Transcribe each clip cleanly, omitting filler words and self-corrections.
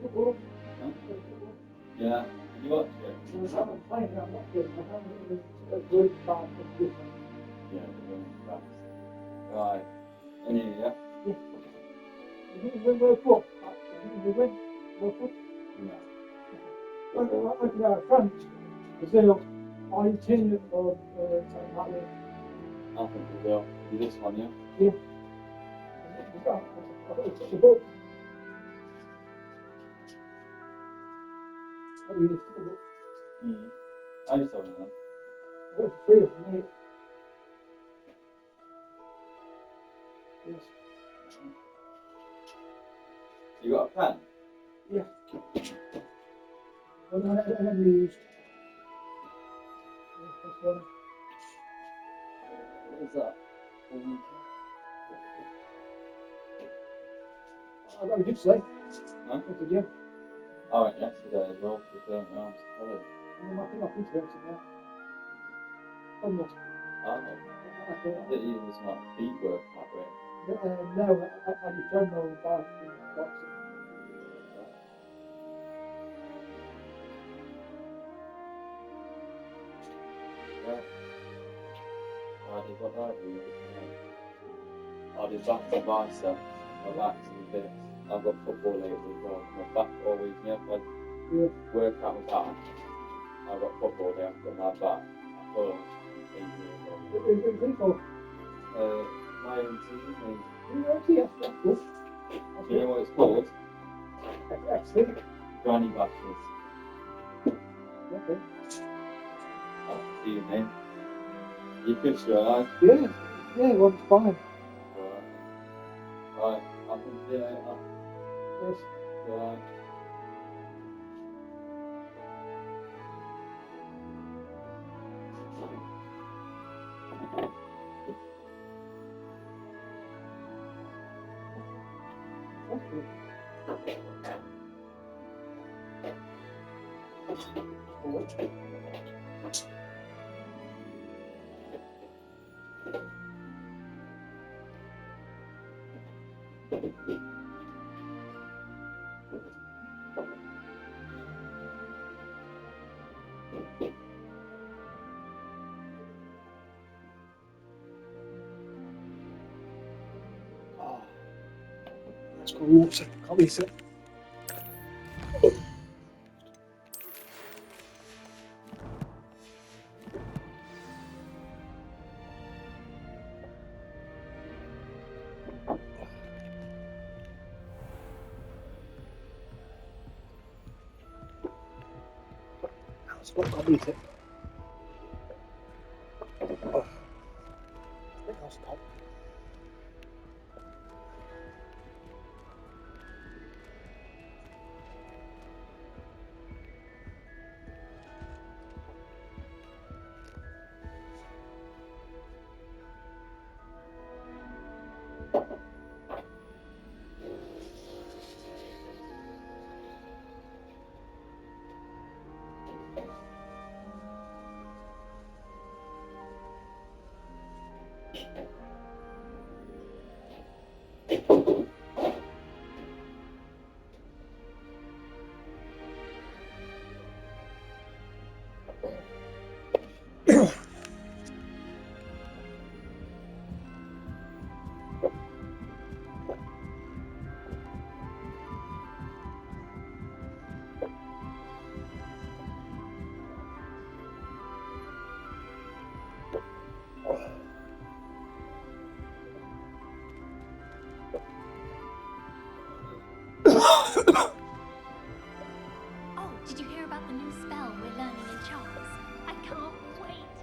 Huh? Yeah. You watch it? I'm playing, I'm not good. I haven't even a good part of this. Yeah, the women's class. Right. Any, yeah? You think you win World Cup? You win World Cup? No. Look at France, Brazil, Argentina, or something like that. I think we will. Do this one, yeah? Yeah. It's the book. What do you think? I just don't know. What's free for me? Yes. You got a pen? Yeah. I never used. This one. What is that? I got a good sleep. Huh? At the gym. I went yesterday as well for 30 rounds. I think I've been to it now. Almost. Oh. I thought you was like feet workout, right? No, I do treadmill and bike and boxing. Yeah. I did what I do. I did back to bicep, my back's and this. I've got football later as well. My back always, you know, if I work out my back, I've got football day, I've got my back. I feel 8 years old. My own team, That's good. you know what it's called? Excellent. Granny bashes. Okay. That's the name. You could try. Yeah, well, it's fine. Right, I can see it later. Yes. Right. That's good. Let's go water. Can't miss it. Can't beat it. I think I'll stop. Oh, did you hear about the new spell we're learning in Charles? I can't wait.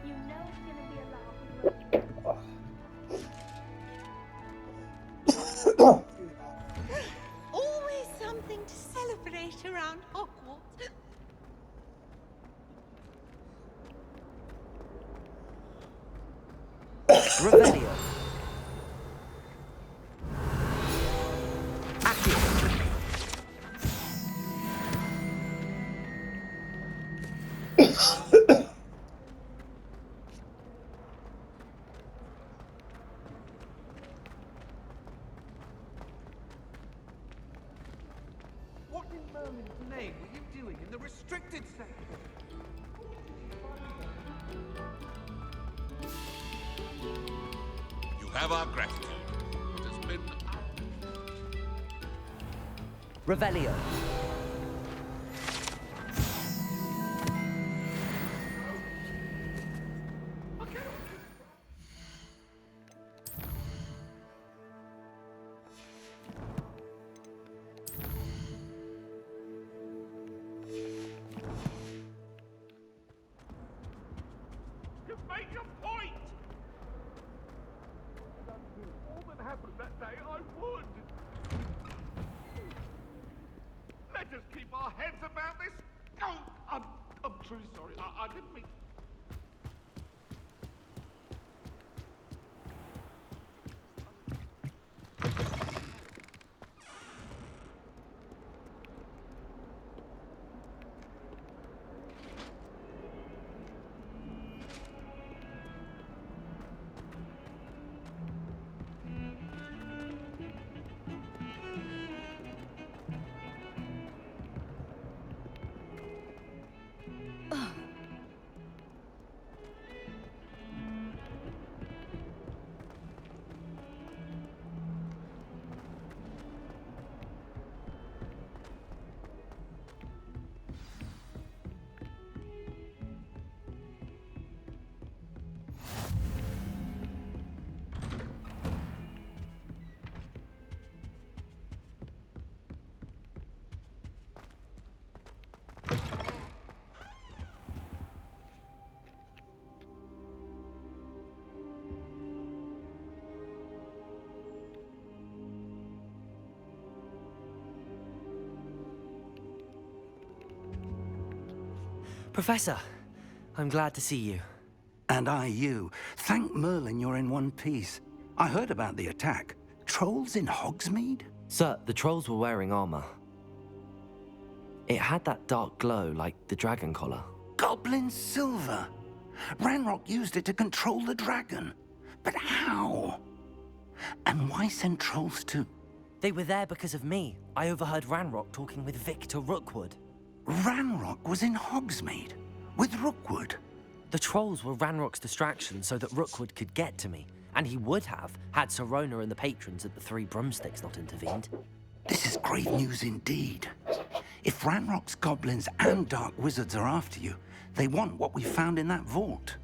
You know it's gonna be a laugh. Always something to celebrate around Hogwarts. Revelio. Accio. Merlin's name were you doing in the restricted sector? You have our gratitude. It has been Revelio. Just make your point! All that happened that day, I would. Let us keep our heads about this. Oh, I'm truly sorry. I didn't mean. Professor, I'm glad to see you. And I you. Thank Merlin you're in one piece. I heard about the attack. Trolls in Hogsmeade? Sir, the trolls were wearing armor. It had that dark glow like the dragon collar. Goblin silver! Ranrock used it to control the dragon. But how? And why send trolls to... They were there because of me. I overheard Ranrock talking with Victor Rookwood. Ranrock was in Hogsmeade? With Rookwood? The trolls were Ranrock's distraction so that Rookwood could get to me. And he would have, had Sirona and the patrons at the Three Broomsticks not intervened. This is grave news indeed. If Ranrock's goblins and dark wizards are after you, they want what we found in that vault.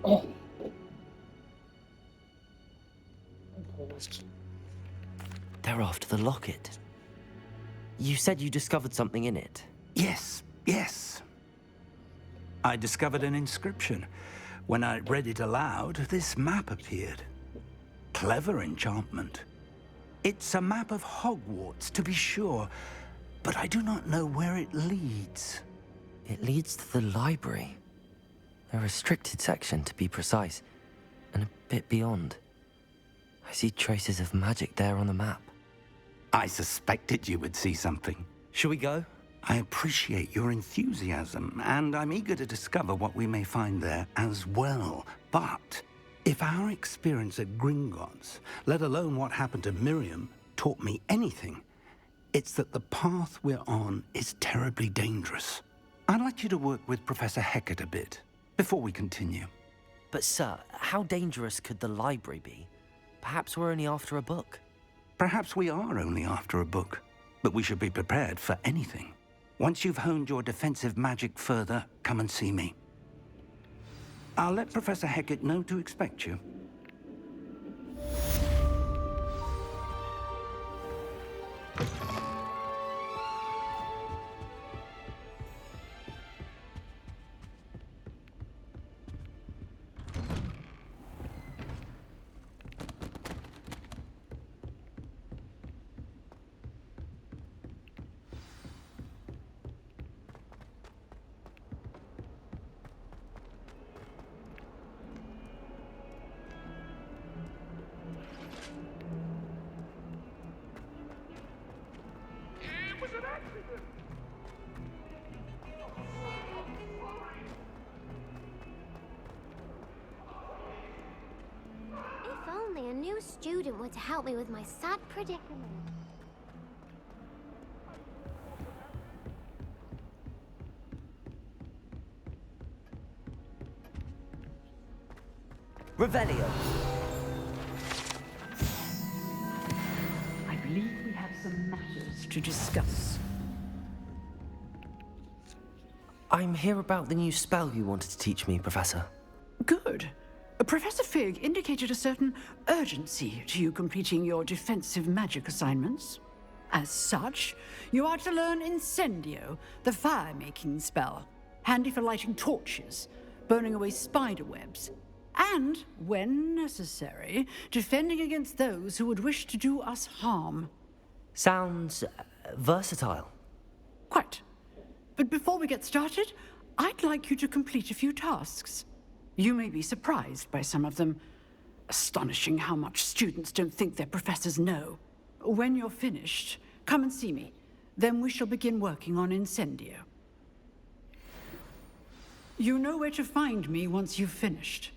Oh. They're after the locket. You said you discovered something in it. Yes, yes. I discovered an inscription. When I read it aloud, this map appeared. Clever enchantment. It's a map of Hogwarts, to be sure, but I do not know where it leads. It leads to the library. A restricted section, to be precise, and a bit beyond. I see traces of magic there on the map. I suspected you would see something. Shall we go? I appreciate your enthusiasm, and I'm eager to discover what we may find there as well. But if our experience at Gringotts, let alone what happened to Miriam, taught me anything, it's that the path we're on is terribly dangerous. I'd like you to work with Professor Hecat a bit before we continue. But sir, how dangerous could the library be? Perhaps we're only after a book. Perhaps we are only after a book, but we should be prepared for anything. Once you've honed your defensive magic further, come and see me. I'll let Professor Hecat know to expect you. It was an accident. If only a new student were to help me with my sad predicament. Revelio. I believe we have some matters to discuss. I'm here about the new spell you wanted to teach me, Professor. Good. Professor Fig indicated a certain urgency to you completing your defensive magic assignments. As such, you are to learn Incendio, the fire-making spell, handy for lighting torches, burning away spider webs, and, when necessary, defending against those who would wish to do us harm. Sounds versatile. Quite. But before we get started, I'd like you to complete a few tasks. You may be surprised by some of them. Astonishing how much students don't think their professors know. When you're finished, come and see me. Then we shall begin working on Incendio. You know where to find me once you've finished.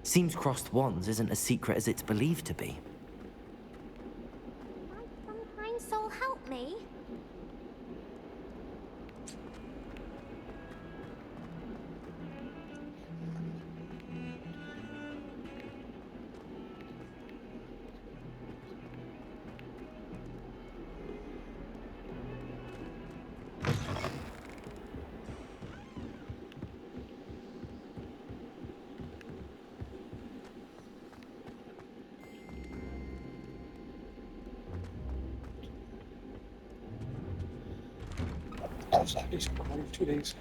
Seems crossed wands isn't as secret as it's believed to be. Might some kind soul help me? He's gone 2 days.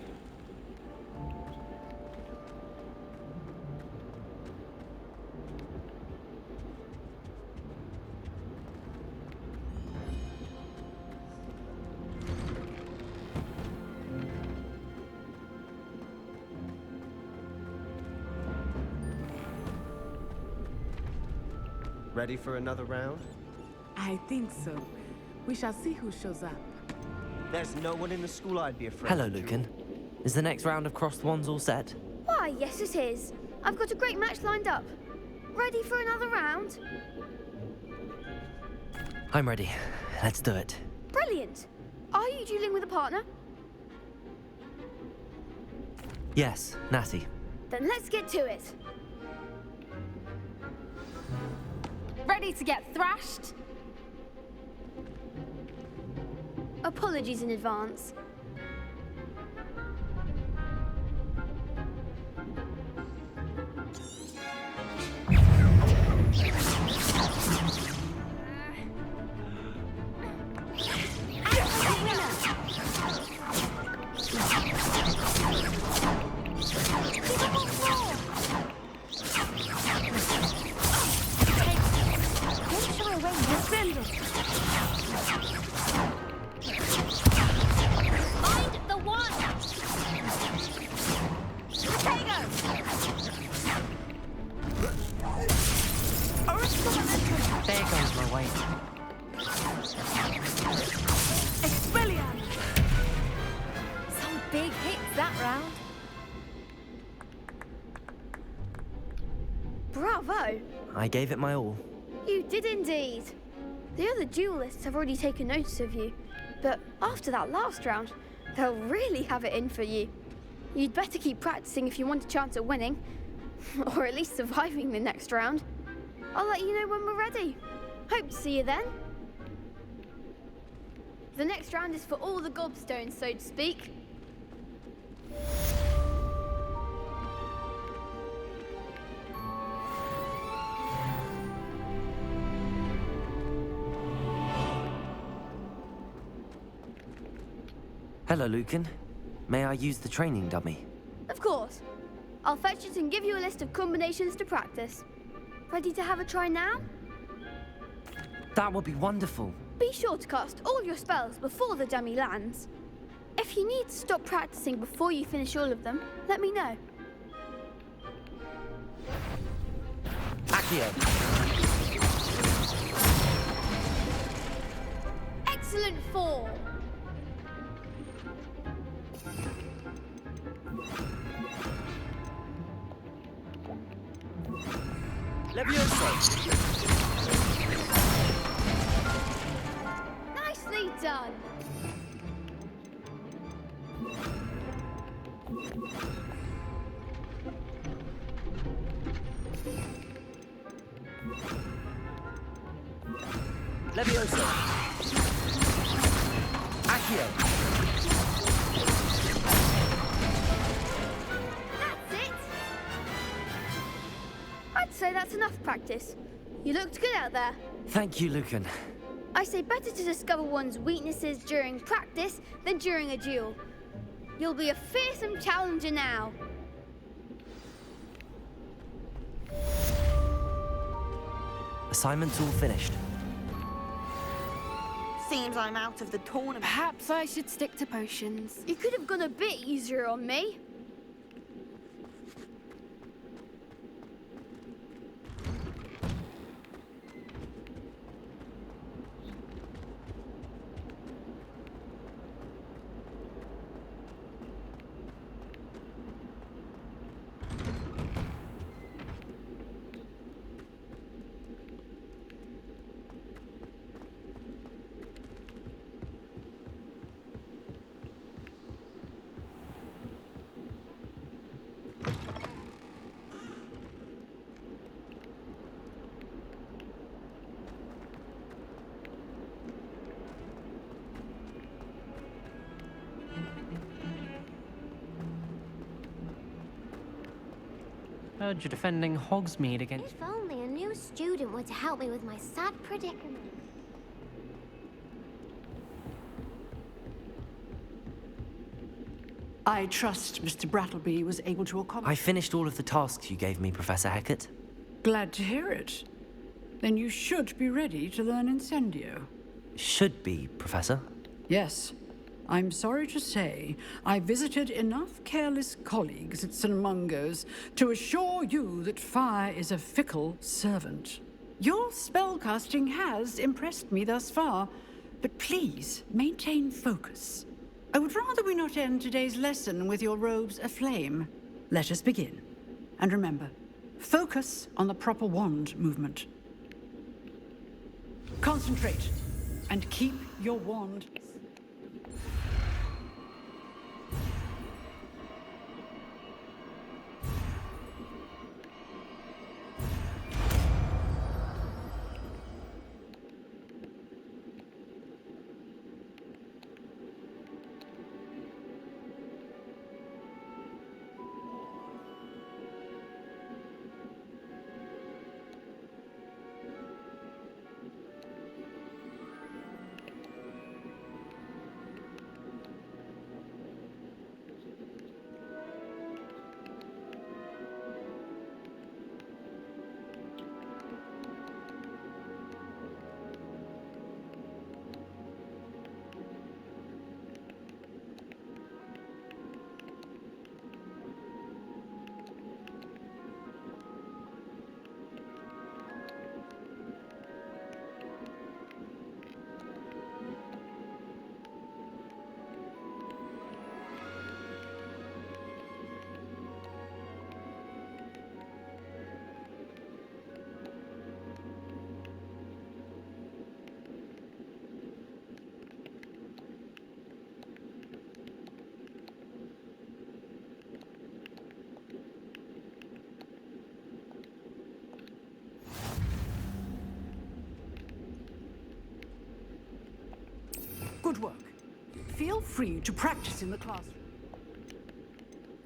Ready for another round? I think so. We shall see who shows up. There's no one in the school I'd be afraid Hello, of. Lucan. Is the next round of Crossed Wands all set? Why, yes it is. I've got a great match lined up. Ready for another round? I'm ready. Let's do it. Brilliant. Are you dueling with a partner? Yes, Natty. Then let's get to it. Ready to get thrashed? Apologies in advance. There goes my weight. Some big hits that round. Bravo! I gave it my all. You did indeed. The other duelists have already taken notice of you, but after that last round, they'll really have it in for you. You'd better keep practicing if you want a chance at winning, or at least surviving the next round. I'll let you know when we're ready. Hope to see you then. The next round is for all the gobstones, so to speak. Hello, Lucan. May I use the training dummy? Of course. I'll fetch it and give you a list of combinations to practice. Ready to have a try now? That would be wonderful. Be sure to cast all your spells before the dummy lands. If you need to stop practicing before you finish all of them, let me know. Accio. Excellent form. Levioso. Nicely done. Levioso. Accio. That's it. I'd say that's enough practice. You looked good out there. Thank you, Lucan. I say better to discover one's weaknesses during practice than during a duel. You'll be a fearsome challenger now. Assignment's all finished. Seems I'm out of the tournament. Perhaps I should stick to potions. You could have gone a bit easier on me. Heard you're defending Hogsmeade against... If only a new student were to help me with my sad predicament. I trust Mr. Brattleby was able to accomplish... I finished all of the tasks you gave me, Professor Hecat. Glad to hear it. Then you should be ready to learn Incendio. Should be, Professor. Yes. I'm sorry to say, I visited enough careless colleagues at St. Mungo's to assure you that fire is a fickle servant. Your spellcasting has impressed me thus far, but please maintain focus. I would rather we not end today's lesson with your robes aflame. Let us begin. And remember, focus on the proper wand movement. Concentrate, and keep your wand. Good work. Feel free to practice in the classroom.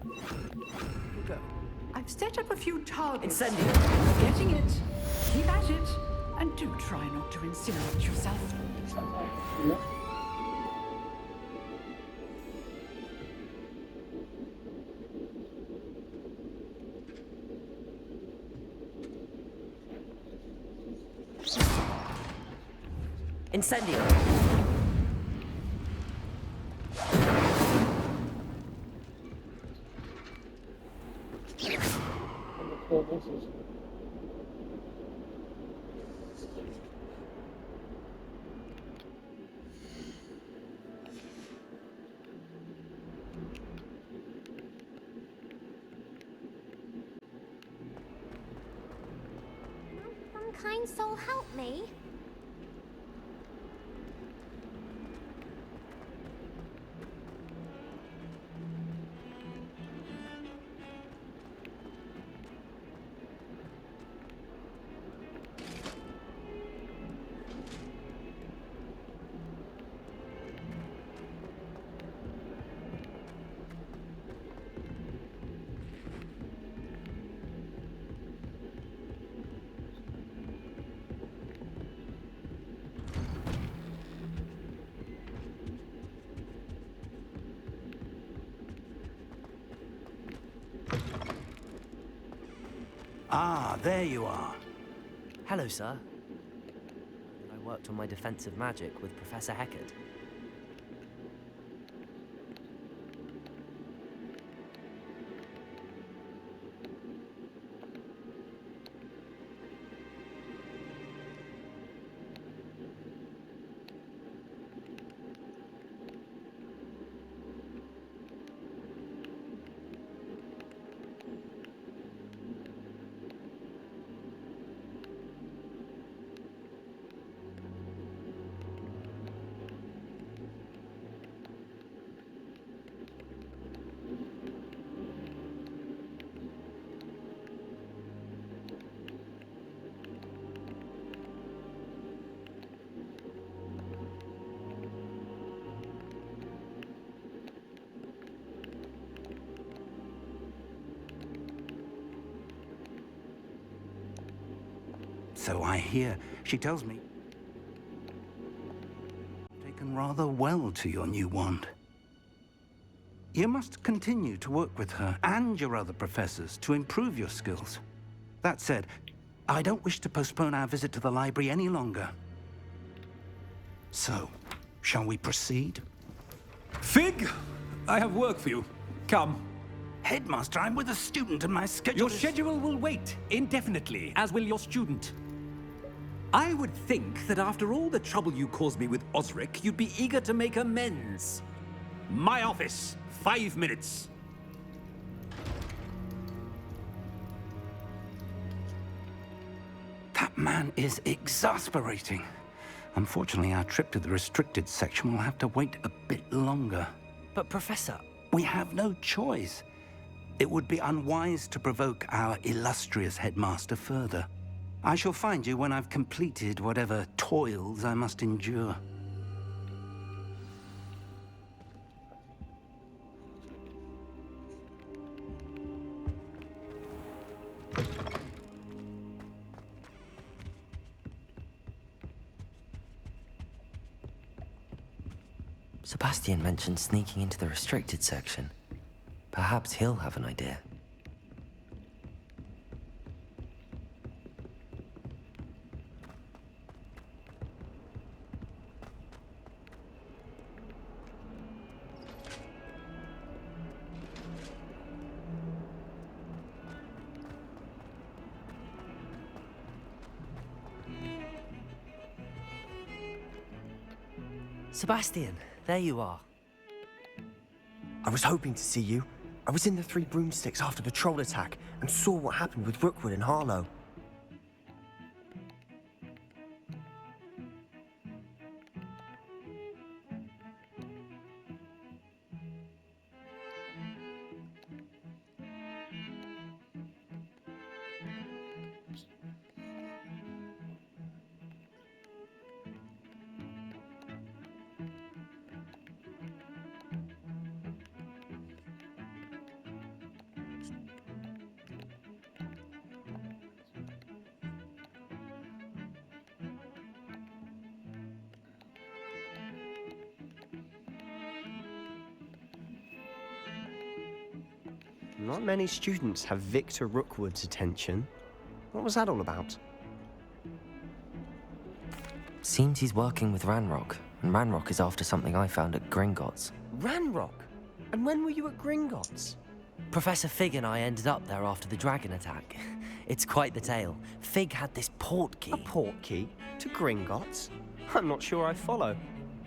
You go. I've set up a few targets. Incendio. Getting it. Keep at it. And do try not to incinerate yourself. Incendio. Some kind soul help me. Ah, there you are. Hello, sir. I worked on my defensive magic with Professor Heckard. So I hear. She tells me taken rather well to your new wand. You must continue to work with her and your other professors to improve your skills. That said, I don't wish to postpone our visit to the library any longer. So, shall we proceed? Fig, I have work for you. Come. Headmaster, I'm with a student and my schedule Your schedule will wait indefinitely, as will your student. I would think that after all the trouble you caused me with Osric, you'd be eager to make amends. My office, 5 minutes. That man is exasperating. Unfortunately, our trip to the restricted section will have to wait a bit longer. But Professor... We have no choice. It would be unwise to provoke our illustrious headmaster further. I shall find you when I've completed whatever toils I must endure. Sebastian mentioned sneaking into the restricted section. Perhaps he'll have an idea. Sebastian, there you are. I was hoping to see you. I was in the Three Broomsticks after the troll attack and saw what happened with Rookwood and Harlow. Not many students have Victor Rookwood's attention. What was that all about? Seems he's working with Ranrock, and Ranrock is after something I found at Gringotts. Ranrock? And when were you at Gringotts? Professor Fig and I ended up there after the dragon attack. It's quite the tale. Fig had this port key. A port key? To Gringotts? I'm not sure I follow.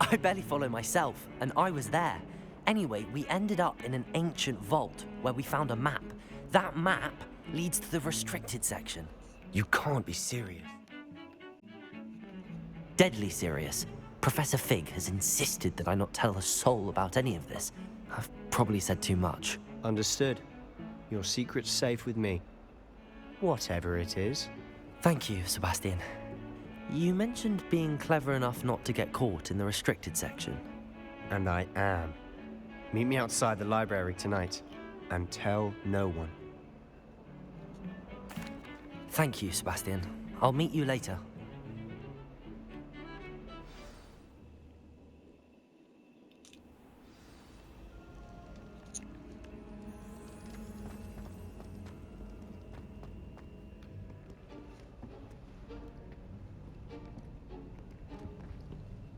I barely follow myself, and I was there. Anyway, we ended up in an ancient vault where we found a map. That map leads to the restricted section. You can't be serious. Deadly serious. Professor Fig has insisted that I not tell a soul about any of this. I've probably said too much. Understood. Your secret's safe with me. Whatever it is. Thank you, Sebastian. You mentioned being clever enough not to get caught in the restricted section. And I am. Meet me outside the library tonight, and tell no one. Thank you, Sebastian. I'll meet you later.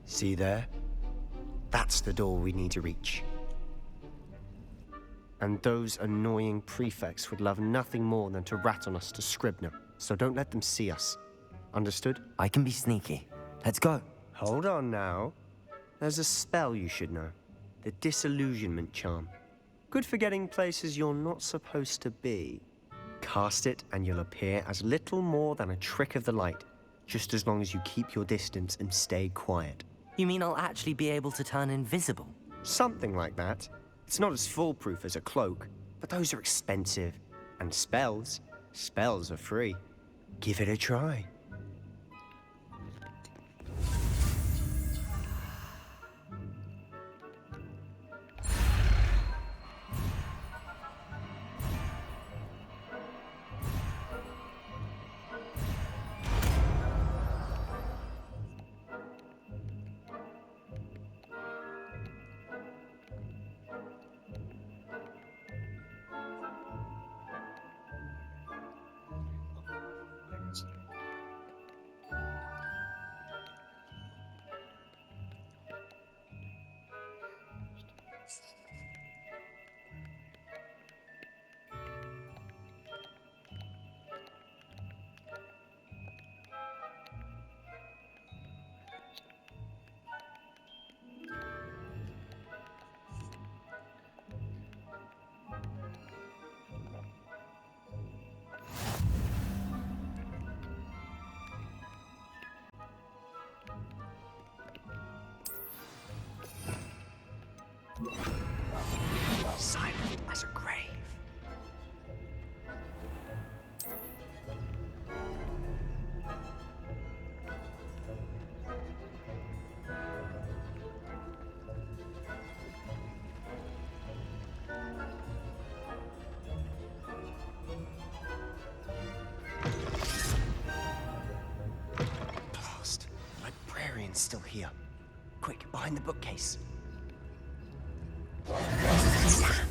See there? That's the door we need to reach. And those annoying prefects would love nothing more than to rat on us to Scribner, so don't let them see us. Understood? I can be sneaky. Let's go. Hold on now. There's a spell you should know. The Disillusionment Charm. Good for getting places you're not supposed to be. Cast it and you'll appear as little more than a trick of the light, just as long as you keep your distance and stay quiet. You mean I'll actually be able to turn invisible? Something like that. It's not as foolproof as a cloak, but those are expensive. And spells are free. Give it a try. Silent as a grave. Blast. The librarian's still here. Quick, behind the bookcase. Sam,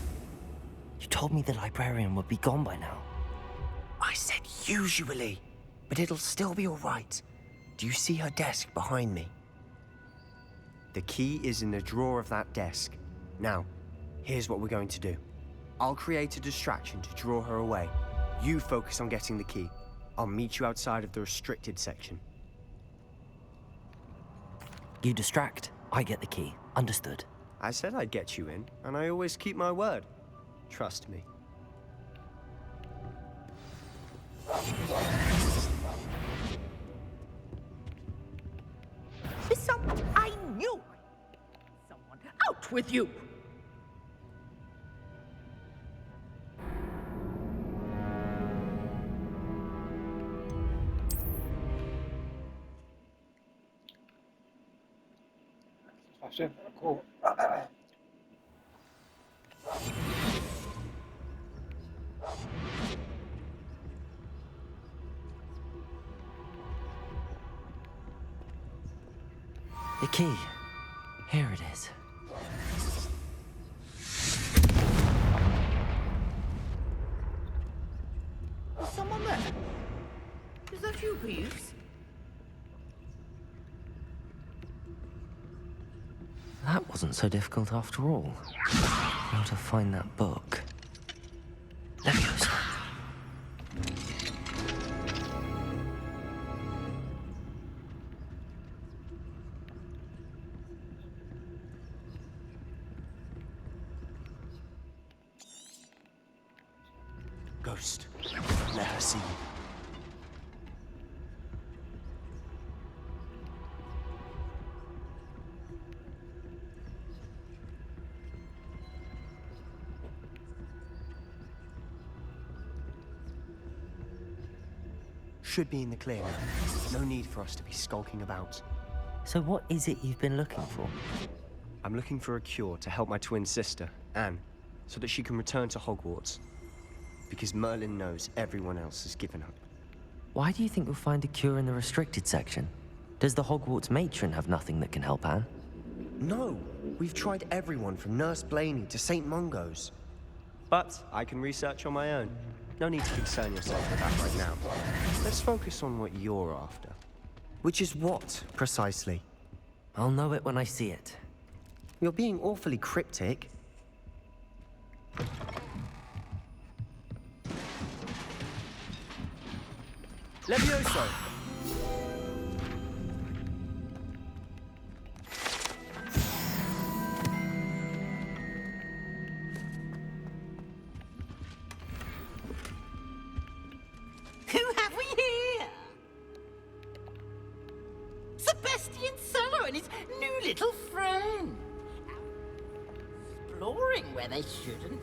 you told me the librarian would be gone by now. I said usually, but it'll still be all right. Do you see her desk behind me? The key is in the drawer of that desk. Now, here's what we're going to do. I'll create a distraction to draw her away. You focus on getting the key. I'll meet you outside of the restricted section. You distract, I get the key. Understood. I said I'd get you in, and I always keep my word. Trust me. I knew it. Someone out with you. Smashing. Cool. The key. Here it is. Is someone there? Is that you, Peeves? That wasn't so difficult after all. How to find that book. Leviosa. Ghost, let her see you. Should be in the clear now. No need for us to be skulking about. So what is it you've been looking for? I'm looking for a cure to help my twin sister, Anne, so that she can return to Hogwarts. Because Merlin knows everyone else has given up. Why do you think you'll find a cure in the restricted section? Does the Hogwarts matron have nothing that can help Anne? No, we've tried everyone from Nurse Blaney to St. Mungo's. But I can research on my own. No need to concern yourself with that right now. Let's focus on what you're after. Which is what, precisely? I'll know it when I see it. You're being awfully cryptic. Levioso! Who have we here? Sebastian Sallow and his new little friend. Exploring where they shouldn't